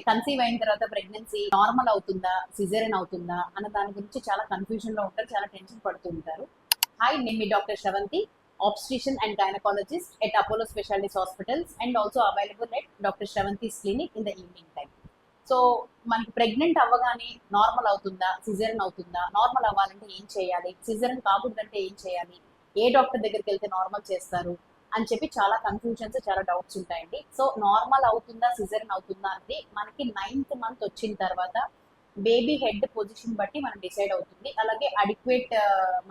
Conceive అయిన తర్వాత pregnancy normal అవుతుందా, సిజేరియన్ అవుతుందా అన్న దాని గురించి చాలా కన్ఫ్యూజన్ లో ఉంటారు, చాలా టెన్షన్ పడుతూ ఉంటారు. హాయ్, నేను మీ doctor Sravanthi, obstetrician and gynecologist at Apollo Specialties Hospitals and also available at Dr. Shravanti's clinic in the evening time. So మనకి ప్రెగ్నెంట్ అవ్వగానే నార్మల్ అవుతుందా, సిజేరియన్ అవుతుందా, నార్మల్ అవ్వాలంటే ఏం చేయాలి, సిజేరియన్ కాకూడదంటే ఏం చేయాలి, ఏ డాక్టర్ దగ్గరికి వెళ్తే నార్మల్ చేస్తారు అని చెప్పి చాలా కన్ఫ్యూజన్స్, చాలా డౌట్స్ ఉంటాయండి. సో నార్మల్ అవుతుందా, సిజేరియన్ అవుతుందా అనేది మనకి 9th మంత్ వచ్చిన తర్వాత బేబీ హెడ్ పొజిషన్ బట్టి మనం డిసైడ్ అవుతుంది. అలాగే అడిక్వేట్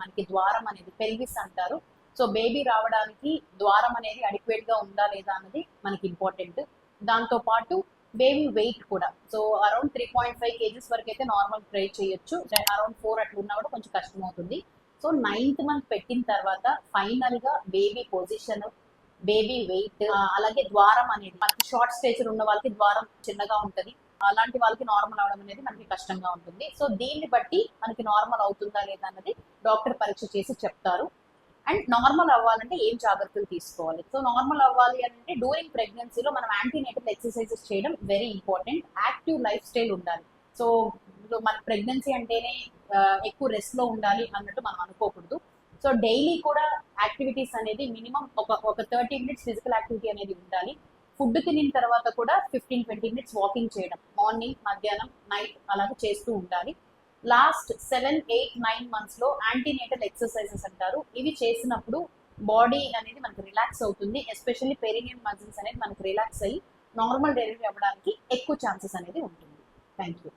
మనకి ద్వారం అనేది పెల్విస్ అంటారు. సో బేబీ రావడానికి ద్వారం అనేది అడిక్వేట్ గా ఉందా లేదా అన్నది మనకి ఇంపార్టెంట్. దాంతో పాటు బేబీ వెయిట్ కూడా, సో అరౌండ్ 3.5 kgs వరకు అయితే నార్మల్ ట్రై చేయొచ్చు. అరౌండ్ 4 అట్లా ఉన్నా కూడా కొంచెం కష్టం అవుతుంది. సో 9th మంత్ పెట్టిన తర్వాత ఫైనల్ గా బేబీ పొజిషన్, బేబీ వెయిట్, అలాగే ద్వారం అనేది మనకి షార్ట్ స్టేచర్ ఉన్న వాళ్ళకి ద్వారం చిన్నగా ఉంటుంది, అలాంటి వాళ్ళకి నార్మల్ అవడం అనేది మనకి కష్టంగా ఉంటుంది. సో దీన్ని బట్టి మనకి నార్మల్ అవుతుందా లేదా అన్నది డాక్టర్ పరీక్ష చేసి చెప్తారు. అండ్ నార్మల్ అవ్వాలంటే ఏం జాగ్రత్తలు తీసుకోవాలి. సో నార్మల్ అవ్వాలి అంటే డ్యూరింగ్ ప్రెగ్నెన్సీలో మనం యాంటీనేటల్ ఎక్సర్సైజెస్ చేయడం very important. Active life style ఉండాలి. సో మన ప్రెగ్నెన్సీ అంటేనే ఎక్కువ రెస్ట్ లో ఉండాలి అన్నట్టు మనం అనుకోకూడదు. సో డైలీ కూడా యాక్టివిటీస్ అనేది మినిమం ఒక 30 minutes ఫిజికల్ యాక్టివిటీ అనేది ఉండాలి. ఫుడ్ తినిన తర్వాత కూడా 15-20 minutes వాకింగ్ చేయడం, మార్నింగ్, మధ్యాహ్నం, నైట్ అలాగే చేస్తూ ఉండాలి. లాస్ట్ 7, 8, 9 months లో యాంటీనేటల్ ఎక్సర్సైజెస్ అంటారు. ఇవి చేసినప్పుడు బాడీ అనేది మనకి రిలాక్స్ అవుతుంది. ఎస్పెషల్లీ పెరినియల్ మజిల్స్ అనేది మనకి రిలాక్స్ అయ్యి నార్మల్ డెలివరీ అవ్వడానికి ఎక్కువ ఛాన్సెస్ అనేది ఉంటుంది. Thank you.